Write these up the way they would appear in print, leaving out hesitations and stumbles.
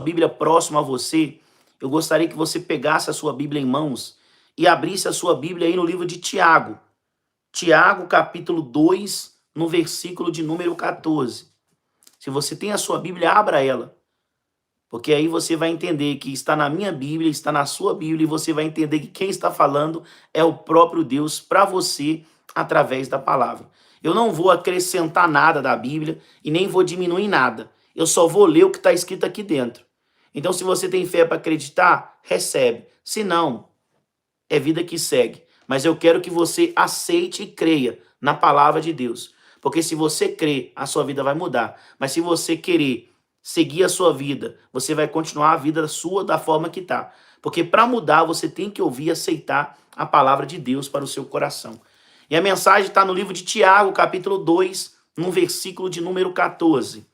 Bíblia próximo a você, eu gostaria que você pegasse a sua Bíblia em mãos e abrisse a sua Bíblia aí no livro de Tiago. Tiago, capítulo 2, no versículo de número 14. Se você tem a sua Bíblia, abra ela. Porque aí você vai entender que está na minha Bíblia, está na sua Bíblia, e você vai entender que quem está falando é o próprio Deus para você através da palavra. Eu não vou acrescentar nada da Bíblia e nem vou diminuir nada. Eu só vou ler o que está escrito aqui dentro. Então, se você tem fé para acreditar, recebe. Se não, é vida que segue. Mas eu quero que você aceite e creia na palavra de Deus. Porque se você crer, a sua vida vai mudar. Mas se você querer seguir a sua vida, você vai continuar a vida sua da forma que está. Porque para mudar, você tem que ouvir e aceitar a palavra de Deus para o seu coração. E a mensagem está no livro de Tiago, capítulo 2, no versículo de número 14.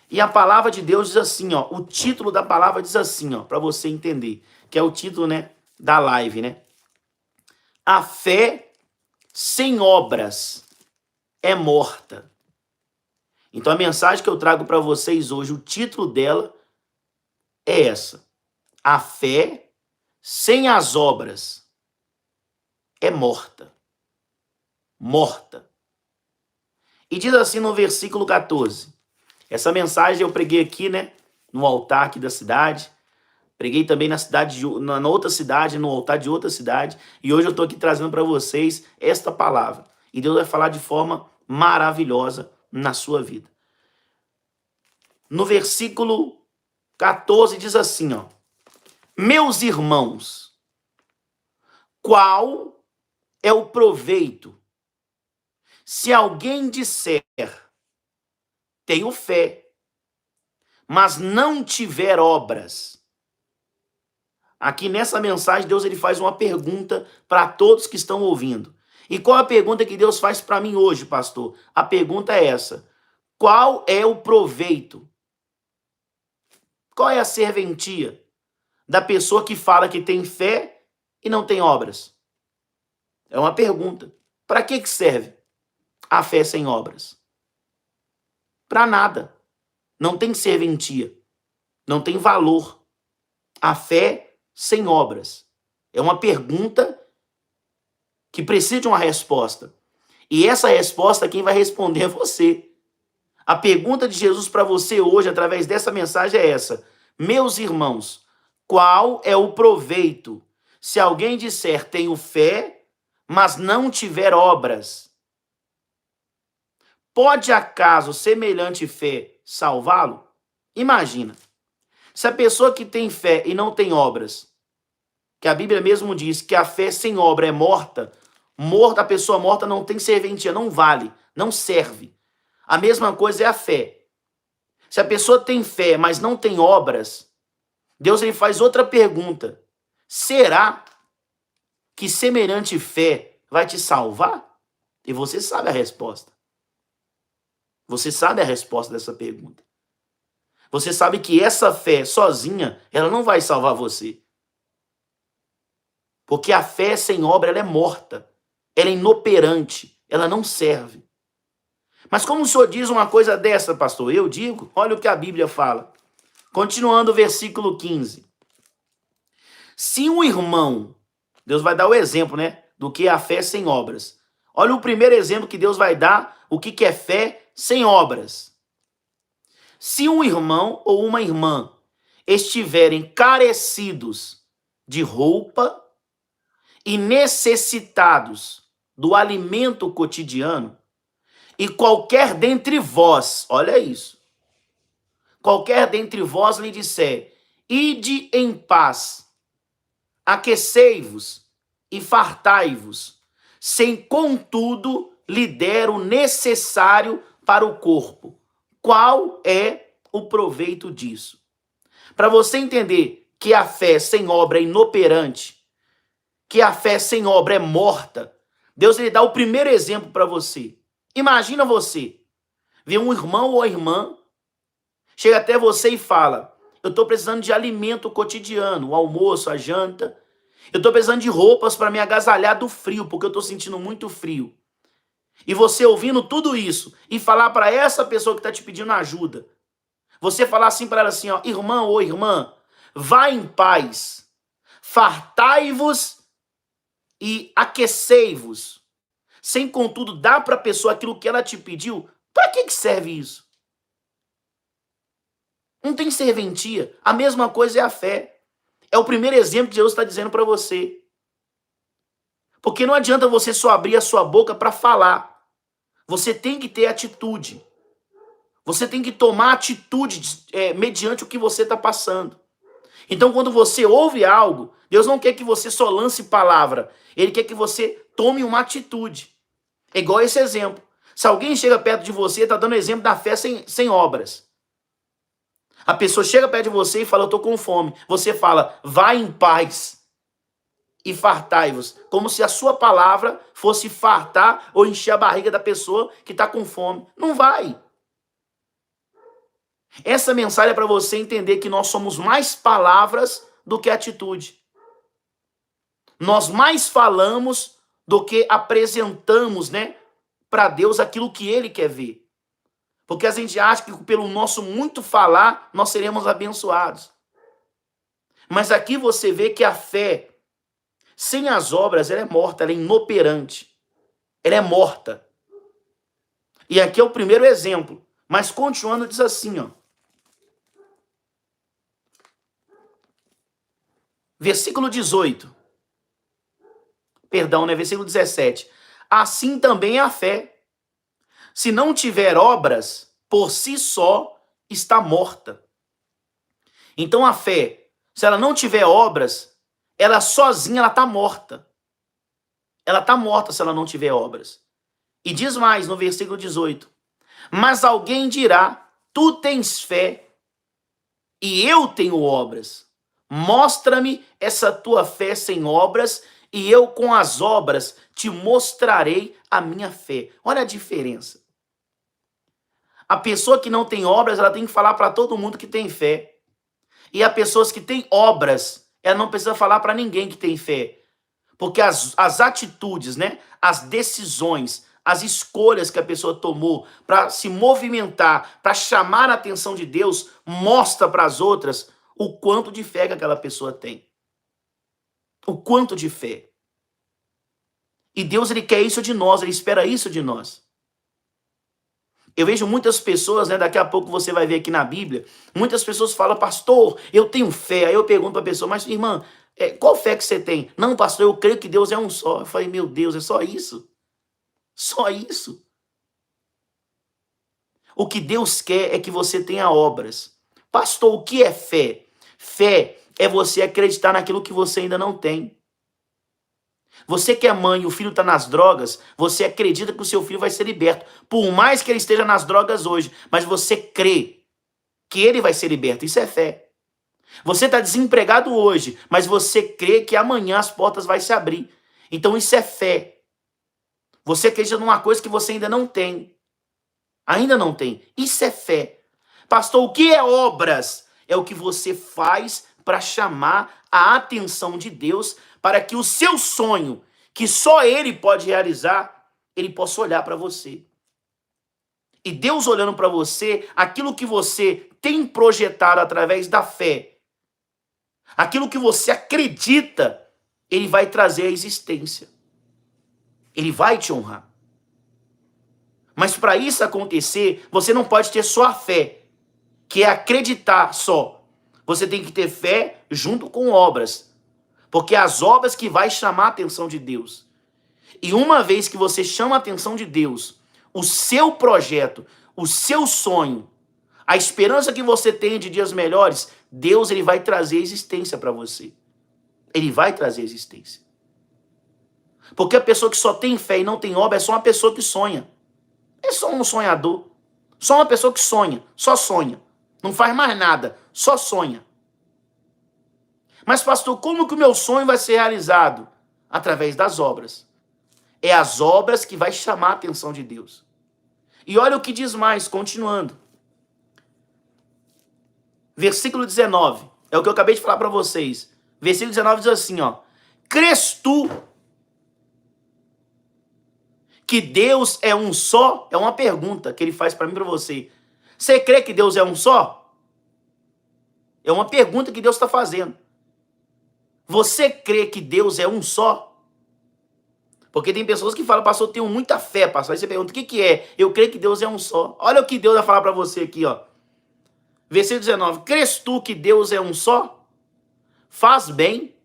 E a palavra de Deus diz assim, ó, o título da palavra diz assim, ó, para você entender, que é o título, né, da live, né? A fé sem obras é morta. Então a mensagem que eu trago para vocês hoje, o título dela é essa. A fé sem as obras é morta. Morta. E diz assim no versículo 14. Essa mensagem eu preguei aqui, né, no altar aqui da cidade. Preguei também na outra cidade, no altar de outra cidade. E hoje eu estou aqui trazendo para vocês esta palavra. E Deus vai falar de forma maravilhosa na sua vida. No versículo 14 diz assim, ó. Meus irmãos, qual é o proveito se alguém disser, tenho fé, mas não tiver obras? Aqui nessa mensagem, Deus ele faz uma pergunta para todos que estão ouvindo. E qual a pergunta que Deus faz para mim hoje, pastor? A pergunta é essa. Qual é o proveito? Qual é a serventia da pessoa que fala que tem fé e não tem obras? É uma pergunta. Para que serve a fé sem obras? Para nada. Não tem serventia. Não tem valor. A fé sem obras. É uma pergunta que precisa de uma resposta. E essa resposta, quem vai responder é você. A pergunta de Jesus para você hoje, através dessa mensagem, é essa. Meus irmãos, qual é o proveito se alguém disser tenho fé, mas não tiver obras? Pode acaso semelhante fé salvá-lo? Imagina. Se a pessoa que tem fé e não tem obras, que a Bíblia mesmo diz que a fé sem obra é morta, a pessoa morta não tem serventia, não vale, não serve. A mesma coisa é a fé. Se a pessoa tem fé, mas não tem obras, Deus ele faz outra pergunta. Será que semelhante fé vai te salvar? E você sabe a resposta. Você sabe a resposta dessa pergunta. Você sabe que essa fé sozinha, ela não vai salvar você. Porque a fé sem obra, ela é morta. Ela é inoperante. Ela não serve. Mas como o senhor diz uma coisa dessa, pastor? Eu digo, olha o que a Bíblia fala. Continuando o versículo 15. Se um irmão, Deus vai dar o exemplo, né? Do que é a fé sem obras. Olha o primeiro exemplo que Deus vai dar, o que é fé sem obras. Se um irmão ou uma irmã estiverem carecidos de roupa e necessitados do alimento cotidiano, e qualquer dentre vós, olha isso, qualquer dentre vós lhe disser, ide em paz, aquecei-vos e fartai-vos, sem contudo lhe der o necessário para o corpo. Qual é o proveito disso? Para você entender que a fé sem obra é inoperante, que a fé sem obra é morta, Deus ele dá o primeiro exemplo para você. Imagina você ver um irmão ou irmã, chega até você e fala, eu estou precisando de alimento cotidiano, o almoço, a janta, eu estou precisando de roupas para me agasalhar do frio, porque eu estou sentindo muito frio. E você ouvindo tudo isso e falar para essa pessoa que está te pedindo ajuda, Você falar assim para ela assim, ó, irmã ou irmã, vá em paz, fartai-vos e aquecei-vos, sem contudo dar para a pessoa aquilo que ela te pediu, para que serve isso? Não tem serventia. A mesma coisa é a fé. É o primeiro exemplo que Deus está dizendo para você. Porque não adianta você só abrir a sua boca para falar. Você tem que ter atitude. Você tem que tomar atitude mediante o que você está passando. Então, quando você ouve algo, Deus não quer que você só lance palavra. Ele quer que você tome uma atitude. É igual esse exemplo. Se alguém chega perto de você, está dando exemplo da fé sem obras. A pessoa chega perto de você e fala, eu estou com fome. Você fala, vá em paz e fartai-vos. Como se a sua palavra fosse fartar ou encher a barriga da pessoa que está com fome. Não vai. Essa mensagem é para você entender que nós somos mais palavras do que atitude. Nós mais falamos do que apresentamos, né, para Deus aquilo que Ele quer ver. Porque a gente acha que pelo nosso muito falar, nós seremos abençoados. Mas aqui você vê que a fé, sem as obras, ela é morta, ela é inoperante. Ela é morta. E aqui é o primeiro exemplo. Mas continuando, diz assim, ó. Versículo 18. Perdão, né? Versículo 17. Assim também é a fé. Se não tiver obras, por si só está morta. Então a fé, se ela não tiver obras, ela sozinha ela está morta. Ela está morta se ela não tiver obras. E diz mais no versículo 18. Mas alguém dirá, tu tens fé e eu tenho obras. Mostra-me essa tua fé sem obras e eu com as obras te mostrarei a minha fé. Olha a diferença. A pessoa que não tem obras, ela tem que falar para todo mundo que tem fé. E as pessoas que têm obras, ela não precisa falar para ninguém que tem fé. Porque as atitudes, né, as decisões, as escolhas que a pessoa tomou para se movimentar, para chamar a atenção de Deus, mostra para as outras o quanto de fé que aquela pessoa tem. O quanto de fé. E Deus, ele quer isso de nós, ele espera isso de nós. Eu vejo muitas pessoas, né, daqui a pouco você vai ver aqui na Bíblia, muitas pessoas falam, pastor, eu tenho fé. Aí eu pergunto para a pessoa, mas irmã, qual fé que você tem? Não, pastor, eu creio que Deus é um só. Eu falei, meu Deus, é só isso? Só isso? O que Deus quer é que você tenha obras. Pastor, o que é fé? Fé é você acreditar naquilo que você ainda não tem. Você que é mãe e o filho está nas drogas, você acredita que o seu filho vai ser liberto. Por mais que ele esteja nas drogas hoje, mas você crê que ele vai ser liberto. Isso é fé. Você está desempregado hoje, mas você crê que amanhã as portas vão se abrir. Então isso é fé. Você acredita numa coisa que você ainda não tem. Ainda não tem. Isso é fé. Pastor, o que é obras? É o que você faz para chamar a atenção de Deus para que o seu sonho, que só Ele pode realizar, Ele possa olhar para você. E Deus olhando para você, aquilo que você tem projetado através da fé, aquilo que você acredita, Ele vai trazer à existência. Ele vai te honrar. Mas para isso acontecer, você não pode ter só a fé, que é acreditar só. Você tem que ter fé junto com obras. Porque é as obras que vai chamar a atenção de Deus. E uma vez que você chama a atenção de Deus, o seu projeto, o seu sonho, a esperança que você tem de dias melhores, Deus, ele vai trazer existência para você. Ele vai trazer existência. Porque a pessoa que só tem fé e não tem obra é só uma pessoa que sonha. É só um sonhador. Só uma pessoa que sonha. Só sonha. Não faz mais nada. Só sonha. Mas, pastor, como que o meu sonho vai ser realizado? Através das obras. É as obras que vai chamar a atenção de Deus. E olha o que diz mais, continuando. Versículo 19. É o que eu acabei de falar para vocês. Versículo 19 diz assim, ó. Crês tu que Deus é um só? É uma pergunta que ele faz para mim e para você. Você crê que Deus é um só? É uma pergunta que Deus está fazendo. Você crê que Deus é um só? Porque tem pessoas que falam, pastor, eu tenho muita fé, pastor. Aí você pergunta, o que que é? Eu creio que Deus é um só. Olha o que Deus vai falar para você aqui, ó. Versículo 19. Crês tu que Deus é um só? Faz bem.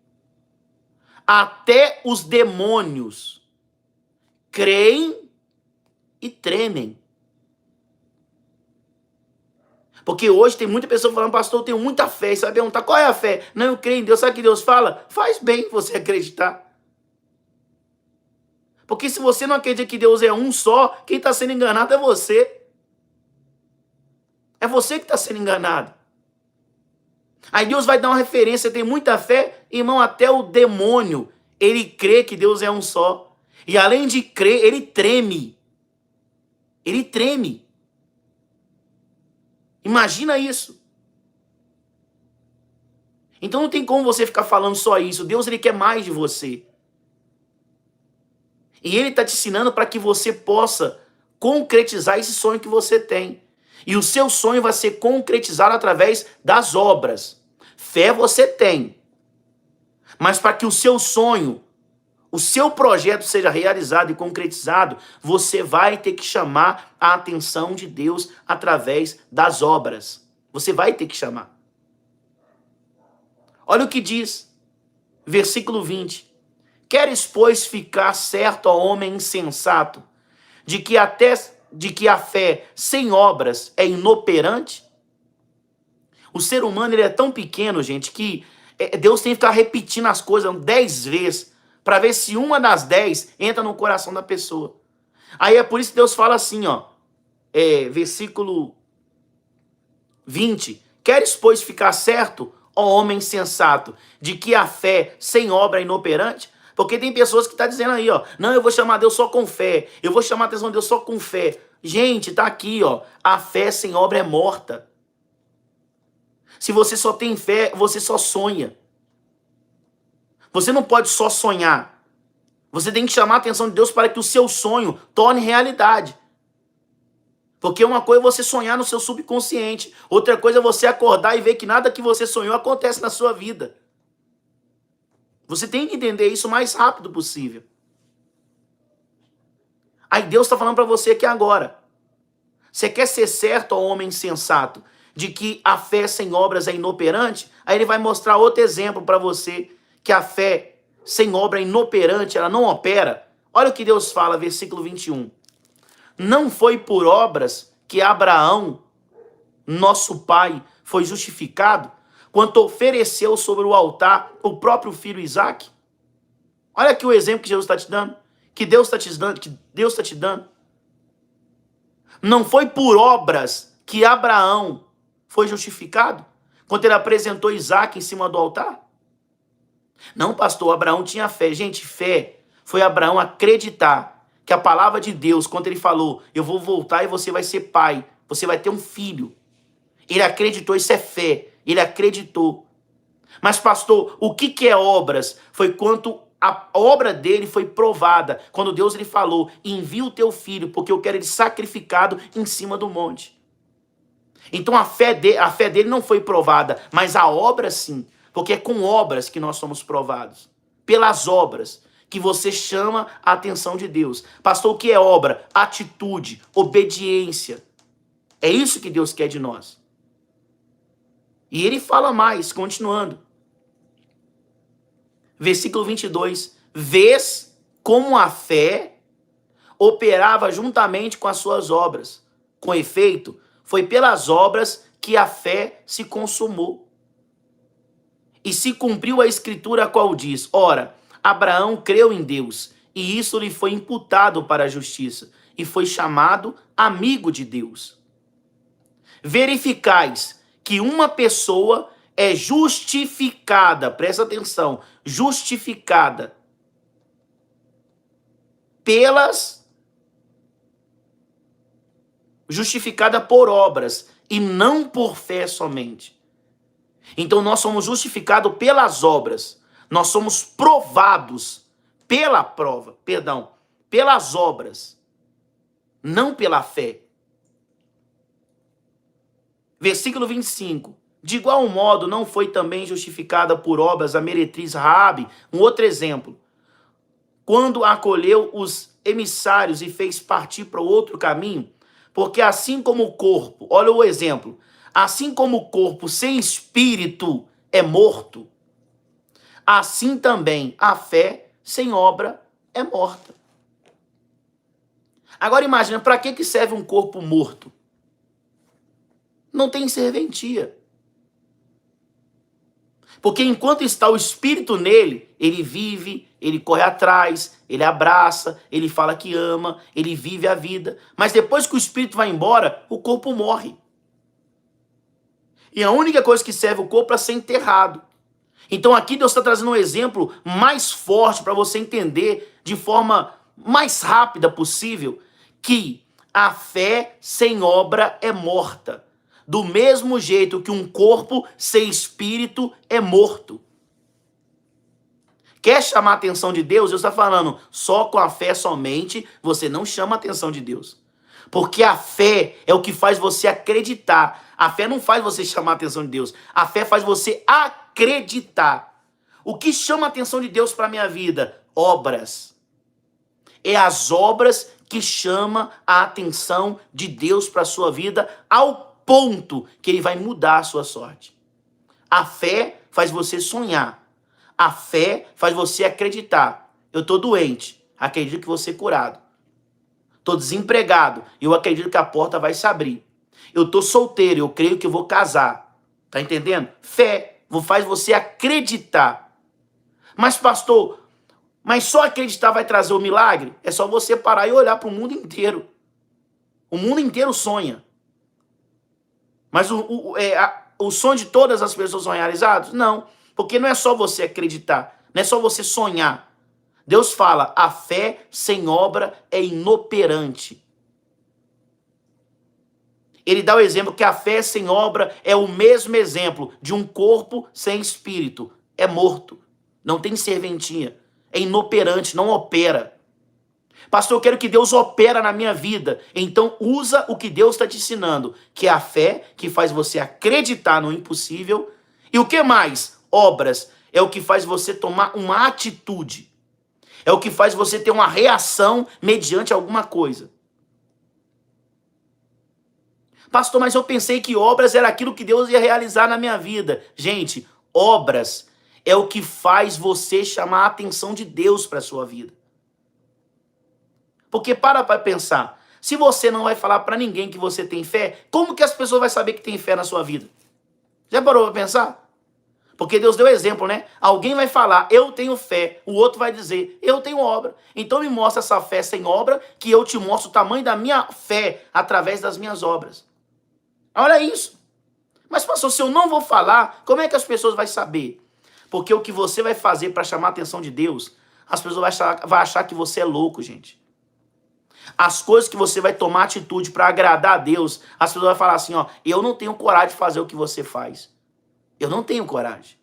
Até os demônios creem e tremem. Porque hoje tem muita pessoa falando, pastor, eu tenho muita fé. E você vai perguntar, qual é a fé? Não, eu creio em Deus. Sabe o que Deus fala? Faz bem você acreditar. Porque se você não acredita que Deus é um só, quem está sendo enganado é você. É você que está sendo enganado. Aí Deus vai dar uma referência, tem muita fé, irmão, até o demônio, ele crê que Deus é um só. E além de crer, ele treme. Ele treme. Imagina isso. Então não tem como você ficar falando só isso. Deus, ele quer mais de você. E ele está te ensinando para que você possa concretizar esse sonho que você tem. E o seu sonho vai ser concretizado através das obras. Fé você tem. Mas para que o seu sonho, o seu projeto seja realizado e concretizado, você vai ter que chamar a atenção de Deus através das obras. Você vai ter que chamar. Olha o que diz, versículo 20. Queres, pois, ficar certo, ó homem insensato, de que a fé sem obras é inoperante? O ser humano, ele é tão pequeno, gente, que Deus tem que ficar repetindo as coisas 10 vezes para ver se uma das 10 entra no coração da pessoa. Aí é por isso que Deus fala assim, ó, versículo 20. Queres, pois, ficar certo, ó homem sensato, de que a fé sem obra é inoperante? Porque tem pessoas que estão dizendo aí, ó, não, eu vou chamar Deus só com fé, eu vou chamar a atenção de Deus só com fé. Gente, tá aqui, ó, a fé sem obra é morta. Se você só tem fé, você só sonha. Você não pode só sonhar. Você tem que chamar a atenção de Deus para que o seu sonho torne realidade. Porque uma coisa é você sonhar no seu subconsciente. Outra coisa é você acordar e ver que nada que você sonhou acontece na sua vida. Você tem que entender isso o mais rápido possível. Aí Deus está falando para você aqui agora. Você quer ser certo, ó homem sensato, de que a fé sem obras é inoperante? Aí ele vai mostrar outro exemplo para você, que a fé sem obra é inoperante, ela não opera. Olha o que Deus fala, versículo 21. Não foi por obras que Abraão, nosso pai, foi justificado, quanto ofereceu sobre o altar o próprio filho Isaque? Olha aqui o exemplo que Jesus está te dando, que Deus está te dando. Não foi por obras que Abraão foi justificado, quando ele apresentou Isaque em cima do altar? Não, pastor, Abraão tinha fé. Gente, fé foi Abraão acreditar que a palavra de Deus, quando ele falou, eu vou voltar e você vai ser pai, você vai ter um filho. Ele acreditou, isso é fé. Ele acreditou. Mas, pastor, o que é obras? Foi quando a obra dele foi provada. Quando Deus lhe falou, envia o teu filho, porque eu quero ele sacrificado em cima do monte. Então a fé dele não foi provada, mas a obra sim. Porque é com obras que nós somos provados. Pelas obras que você chama a atenção de Deus. Pastor, o que é obra? Atitude, obediência. É isso que Deus quer de nós. E ele fala mais, continuando. Versículo 22. Vês como a fé operava juntamente com as suas obras. Com efeito, foi pelas obras que a fé se consumou. E se cumpriu a escritura a qual diz, ora, Abraão creu em Deus, e isso lhe foi imputado para a justiça, e foi chamado amigo de Deus. Verificais que uma pessoa é justificada, presta atenção, justificada justificada por obras e não por fé somente. Então nós somos justificados pelas obras, nós somos provados pelas obras, não pela fé. Versículo 25 De igual modo, não foi também justificada por obras a meretriz Raabe, um outro exemplo, quando acolheu os emissários e fez partir para o outro caminho? Porque assim como o corpo, olha o exemplo, assim como o corpo sem espírito é morto, assim também a fé sem obra é morta. Agora imagina, para que serve um corpo morto? Não tem serventia. Porque enquanto está o espírito nele, ele vive, ele corre atrás, ele abraça, ele fala que ama, ele vive a vida. Mas depois que o espírito vai embora, o corpo morre. E a única coisa que serve o corpo é ser enterrado. Então aqui Deus está trazendo um exemplo mais forte para você entender de forma mais rápida possível que a fé sem obra é morta. Do mesmo jeito que um corpo sem espírito é morto. Quer chamar a atenção de Deus? Deus está falando, só com a fé somente você não chama a atenção de Deus. Porque a fé é o que faz você acreditar. A fé não faz você chamar a atenção de Deus. A fé faz você acreditar. O que chama a atenção de Deus para a minha vida? Obras. É as obras que chamam a atenção de Deus para a sua vida ao ponto que ele vai mudar a sua sorte. A fé faz você sonhar. A fé faz você acreditar. Eu estou doente, acredito que vou ser curado. Estou desempregado, eu acredito que a porta vai se abrir. Eu estou solteiro, eu creio que vou casar. Tá entendendo? Fé faz você acreditar. Mas pastor, mas só acreditar vai trazer o milagre? É só você parar e olhar para o mundo inteiro. O mundo inteiro sonha. Mas o sonho de todas as pessoas são realizados? Não, porque não é só você acreditar, não é só você sonhar. Deus fala, a fé sem obra é inoperante. Ele dá o exemplo que a fé sem obra é o mesmo exemplo de um corpo sem espírito. É morto, não tem serventia, é inoperante, não opera. Pastor, eu quero que Deus opera na minha vida. Então usa o que Deus está te ensinando, que é a fé que faz você acreditar no impossível. E o que mais? Obras. É o que faz você tomar uma atitude. É o que faz você ter uma reação mediante alguma coisa. Pastor, mas eu pensei que obras era aquilo que Deus ia realizar na minha vida. Gente, obras é o que faz você chamar a atenção de Deus para a sua vida. Porque para pensar, se você não vai falar para ninguém que você tem fé, como que as pessoas vão saber que tem fé na sua vida? Já parou para pensar? Porque Deus deu exemplo, né? Alguém vai falar, eu tenho fé, o outro vai dizer, eu tenho obra. Então me mostra essa fé sem obra, que eu te mostro o tamanho da minha fé através das minhas obras. Olha isso. Mas pastor, se eu não vou falar, como é que as pessoas vão saber? Porque o que você vai fazer para chamar a atenção de Deus, as pessoas vão achar que você é louco, gente. As coisas que você vai tomar atitude para agradar a Deus, as pessoas vão falar assim, ó, eu não tenho coragem de fazer o que você faz. Eu não tenho coragem.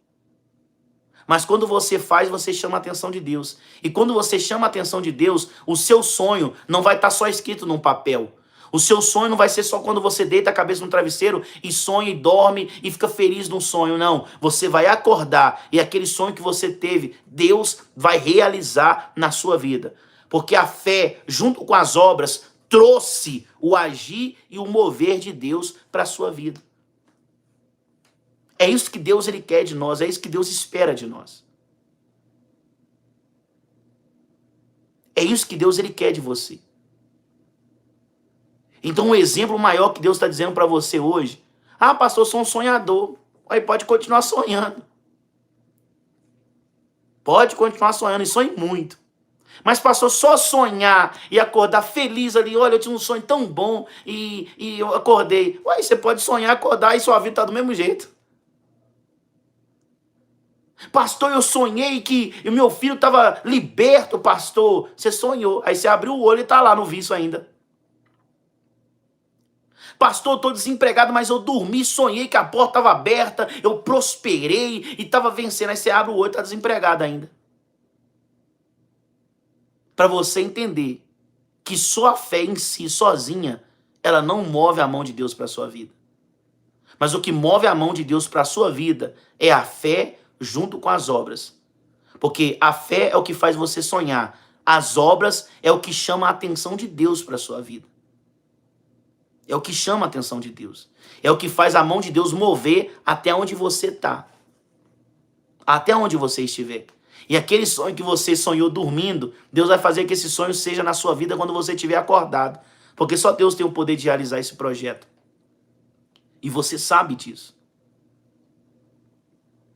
Mas quando você faz, você chama a atenção de Deus. E quando você chama a atenção de Deus, o seu sonho não vai estar só escrito num papel. O seu sonho não vai ser só quando você deita a cabeça no travesseiro e sonha e dorme e fica feliz num sonho, não. Você vai acordar e aquele sonho que você teve, Deus vai realizar na sua vida. Porque a fé, junto com as obras, trouxe o agir e o mover de Deus para a sua vida. É isso que Deus ele quer de nós, é isso que Deus espera de nós. É isso que Deus ele quer de você. Então, um exemplo maior que Deus está dizendo para você hoje, ah, pastor, eu sou um sonhador. Aí pode continuar sonhando. Pode continuar sonhando e sonhe muito. Mas pastor, só sonhar e acordar feliz ali, olha, eu tinha um sonho tão bom e eu acordei. Ué, você pode sonhar, acordar e sua vida está do mesmo jeito. Pastor, eu sonhei que o meu filho estava liberto, pastor. Você sonhou, aí você abriu o olho e está lá no vício ainda. Pastor, eu estou desempregado, mas eu dormi, sonhei que a porta estava aberta, eu prosperei e estava vencendo. Aí você abre o olho e está desempregado ainda. Para você entender que só a fé em si, sozinha, ela não move a mão de Deus para a sua vida. Mas o que move a mão de Deus para a sua vida é a fé junto com as obras. Porque a fé é o que faz você sonhar. As obras é o que chama a atenção de Deus para a sua vida. É o que chama a atenção de Deus. É o que faz a mão de Deus mover até onde você está. Até onde você estiver. E aquele sonho que você sonhou dormindo, Deus vai fazer que esse sonho seja na sua vida quando você estiver acordado. Porque só Deus tem o poder de realizar esse projeto. E você sabe disso.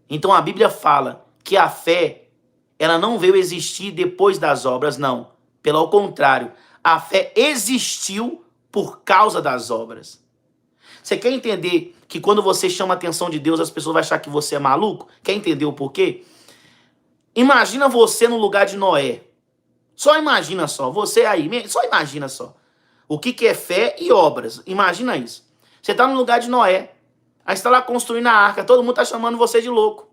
Então a Bíblia fala que a fé, ela não veio existir depois das obras, não. Pelo contrário, a fé existiu por causa das obras. Você quer entender que quando você chama a atenção de Deus, as pessoas vão achar que você é maluco? Quer entender o porquê? Imagina você no lugar de Noé. Só imagina só, você aí, só imagina só. O que é fé e obras? Imagina isso. Você está no lugar de Noé. Aí você está lá construindo a arca, todo mundo está chamando você de louco.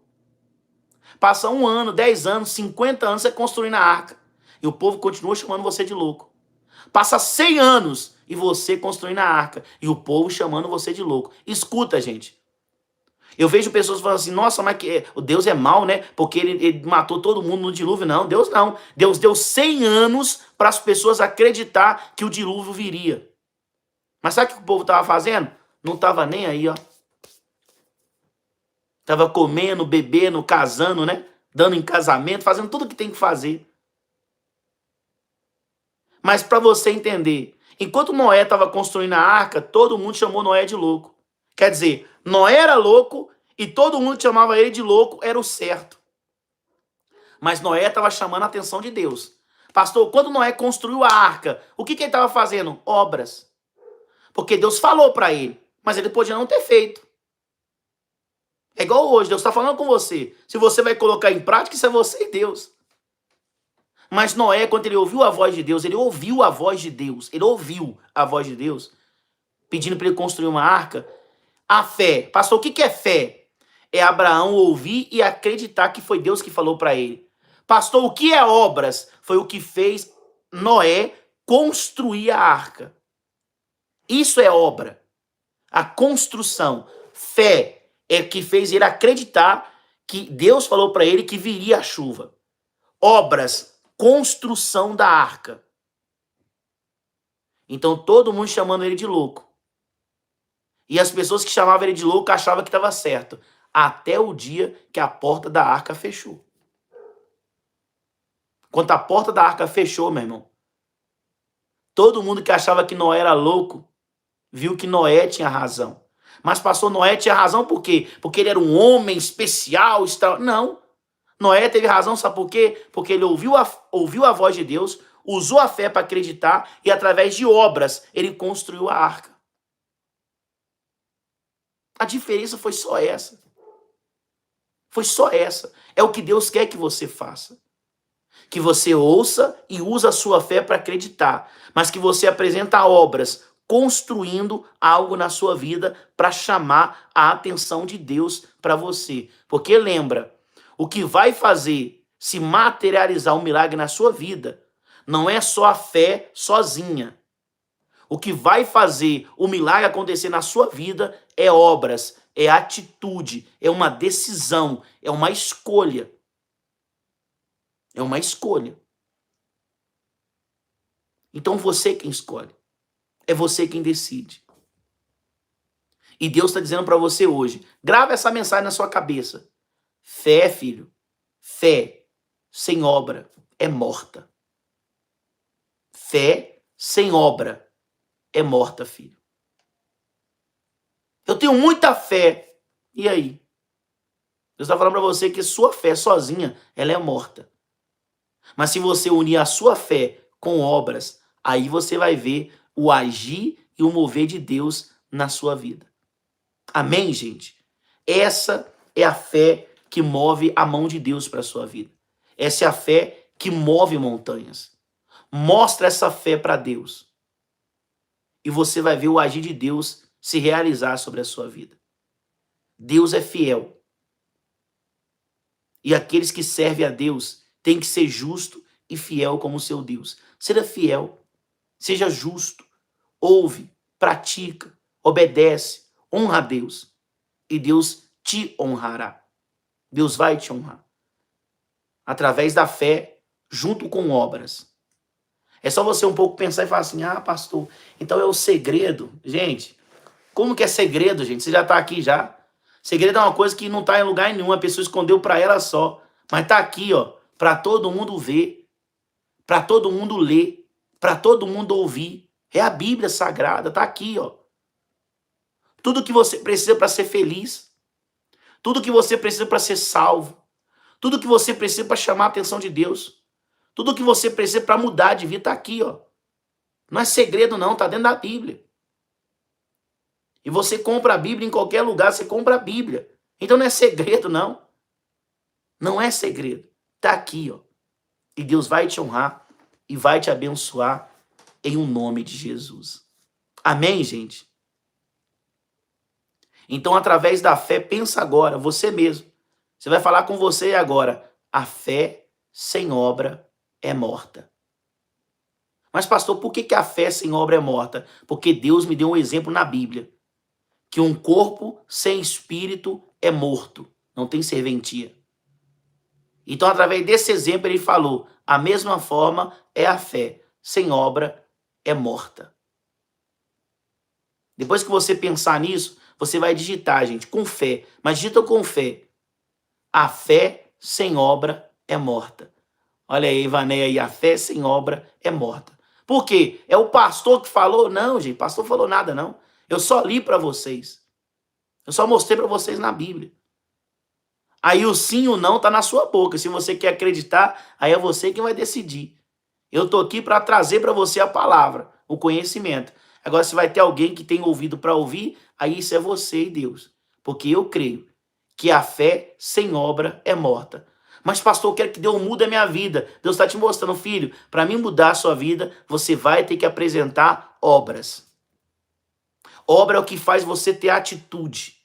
Passa 1 ano, 10 anos, 50 anos você construindo a arca. E o povo continua chamando você de louco. Passa 100 anos e você construindo a arca. E o povo chamando você de louco. Escuta, gente. Eu vejo pessoas falando assim, nossa, mas o Deus é mau, né? Porque ele matou todo mundo no dilúvio. Não, Deus não. Deus deu 100 anos para as pessoas acreditar que o dilúvio viria. Mas sabe o que o povo estava fazendo? Não estava nem aí, ó. Estava comendo, bebendo, casando, né? Dando em casamento, fazendo tudo o que tem que fazer. Mas para você entender, enquanto Noé estava construindo a arca, todo mundo chamou Noé de louco. Quer dizer, Noé era louco e todo mundo chamava ele de louco, era o certo. Mas Noé estava chamando a atenção de Deus. Pastor, quando Noé construiu a arca, o que ele estava fazendo? Obras. Porque Deus falou para ele, mas ele podia não ter feito. É igual hoje, Deus está falando com você. Se você vai colocar em prática, isso é você e Deus. Mas Noé, quando ele ouviu a voz de Deus, ele ouviu a voz de Deus, pedindo para ele construir uma arca. A fé, pastor, o que é fé? É Abraão ouvir e acreditar que foi Deus que falou para ele. Pastor, o que é obras? Foi o que fez Noé construir a arca. Isso é obra. A construção. Fé é que fez ele acreditar que Deus falou para ele que viria a chuva. Obras, construção da arca. Então todo mundo chamando ele de louco. E as pessoas que chamavam ele de louco achavam que estava certo. Até o dia que a porta da arca fechou. Quando a porta da arca fechou, meu irmão, todo mundo que achava que Noé era louco, viu que Noé tinha razão. Mas pastor, Noé tinha razão por quê? Porque ele era um homem especial, Não. Noé teve razão, sabe por quê? Porque ele ouviu a voz de Deus, usou a fé para acreditar e através de obras ele construiu a arca. A diferença foi só essa. Foi só essa. É o que Deus quer que você faça. Que você ouça e use a sua fé para acreditar, mas que você apresenta obras construindo algo na sua vida para chamar a atenção de Deus para você. Porque lembra, o que vai fazer se materializar um milagre na sua vida não é só a fé sozinha. O que vai fazer o milagre acontecer na sua vida é obras, é atitude, é uma decisão, é uma escolha. É uma escolha. Então você quem escolhe. É você quem decide. E Deus está dizendo para você hoje, grava essa mensagem na sua cabeça. Fé, filho, fé sem obra é morta. Fé sem obra é morta, filho. Eu tenho muita fé. E aí? Deus está falando para você que sua fé sozinha, ela é morta. Mas se você unir a sua fé com obras, aí você vai ver o agir e o mover de Deus na sua vida. Amém, gente? Essa é a fé que move a mão de Deus para a sua vida. Essa é a fé que move montanhas. Mostra essa fé para Deus. E você vai ver o agir de Deus se realizar sobre a sua vida. Deus é fiel. E aqueles que servem a Deus têm que ser justo e fiel como o seu Deus. Seja fiel, seja justo, ouve, pratica, obedece, honra a Deus. e Deus te honrará. Deus vai te honrar. Através da fé, junto com obras. É só você um pouco pensar e falar assim, ah, pastor, então é o segredo. Gente, como que é segredo, gente? Você já está aqui já. Segredo é uma coisa que não está em lugar nenhum, a pessoa escondeu para ela só. Mas está aqui, ó, para todo mundo ver, para todo mundo ler, para todo mundo ouvir. É a Bíblia Sagrada, está aqui, ó. Tudo que você precisa para ser feliz, tudo que você precisa para ser salvo, tudo que você precisa para chamar a atenção de Deus, tudo que você precisa para mudar de vida está aqui, ó. Não é segredo não, está dentro da Bíblia. E você compra a Bíblia em qualquer lugar, você compra a Bíblia. Então não é segredo não. Não é segredo. Está aqui, ó. E Deus vai te honrar e vai te abençoar em um nome de Jesus. Amém, gente? Então, através da fé, pensa agora, você mesmo. Você vai falar com você agora. A fé sem obra é morta. Mas, pastor, por que a fé sem obra é morta? Porque Deus me deu um exemplo na Bíblia. Que um corpo sem espírito é morto. Não tem serventia. Então, através desse exemplo, ele falou, a mesma forma é a fé. Sem obra é morta. Depois que você pensar nisso, você vai digitar, gente, com fé. Mas digita com fé. A fé sem obra é morta. Olha aí, Ivaneia, aí, a fé sem obra é morta. Por quê? É o pastor que falou? Não, gente, o pastor falou nada, não. Eu só li para vocês. Eu só mostrei para vocês na Bíblia. Aí o sim e o não tá na sua boca. Se você quer acreditar, aí é você quem vai decidir. Eu tô aqui para trazer para você a palavra, o conhecimento. Agora, se vai ter alguém que tem ouvido para ouvir, aí isso é você e Deus. Porque eu creio que a fé sem obra é morta. Mas, pastor, eu quero que Deus mude a minha vida. Deus está te mostrando, filho, para mim mudar a sua vida, você vai ter que apresentar obras. Obra é o que faz você ter atitude.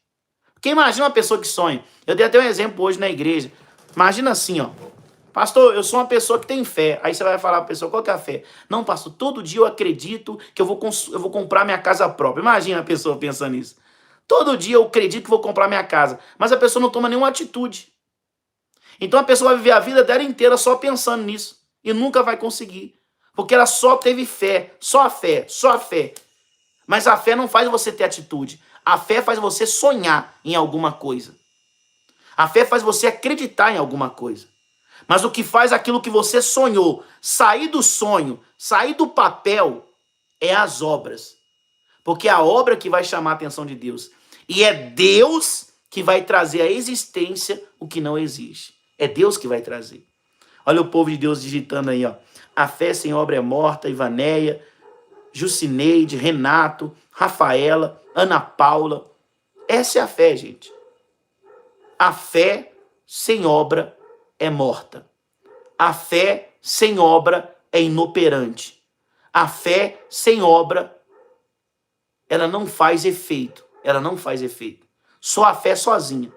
Porque imagina uma pessoa que sonha. Eu dei até um exemplo hoje na igreja. Imagina assim, ó. Pastor, eu sou uma pessoa que tem fé. Aí você vai falar para a pessoa, qual que é a fé? Não, pastor, todo dia eu acredito que eu vou comprar minha casa própria. Imagina a pessoa pensando nisso. Todo dia eu acredito que vou comprar minha casa. Mas a pessoa não toma nenhuma atitude. Então a pessoa vai viver a vida dela inteira só pensando nisso. E nunca vai conseguir. Porque ela só teve fé. Só a fé. Só a fé. Mas a fé não faz você ter atitude. A fé faz você sonhar em alguma coisa. A fé faz você acreditar em alguma coisa. Mas o que faz aquilo que você sonhou sair do sonho, sair do papel, é as obras. Porque é a obra que vai chamar a atenção de Deus. E é Deus que vai trazer à existência o que não existe. É Deus que vai trazer. Olha o povo de Deus digitando aí, ó. A fé sem obra é morta, Ivaneia, Jucineide, Renato, Rafaela, Ana Paula. Essa é a fé, gente. A fé sem obra é morta. A fé sem obra é inoperante. A fé sem obra, ela não faz efeito. Ela não faz efeito. Só a fé sozinha.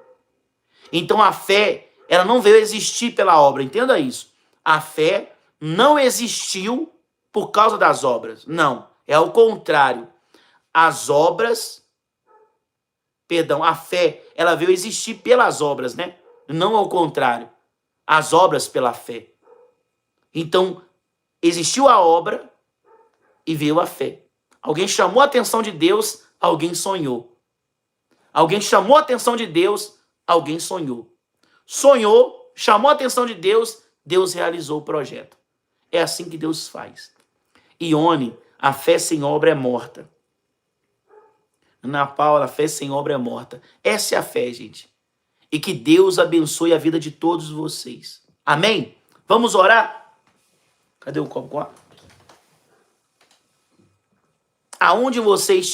Então a fé, ela não veio existir pela obra. Entenda isso. A fé não existiu por causa das obras. Não. É ao contrário. As obras, perdão, a fé, ela veio existir pelas obras, né? Não ao contrário. As obras pela fé. Então, existiu a obra e veio a fé. Alguém chamou a atenção de Deus, alguém sonhou. Alguém chamou a atenção de Deus, alguém sonhou. Sonhou, chamou a atenção de Deus, Deus realizou o projeto. É assim que Deus faz. Ione, a fé sem obra é morta. Ana Paula, a fé sem obra é morta. Essa é a fé, gente. E que Deus abençoe a vida de todos vocês. Amém? Vamos orar? Cadê o copo com água? Aonde vocês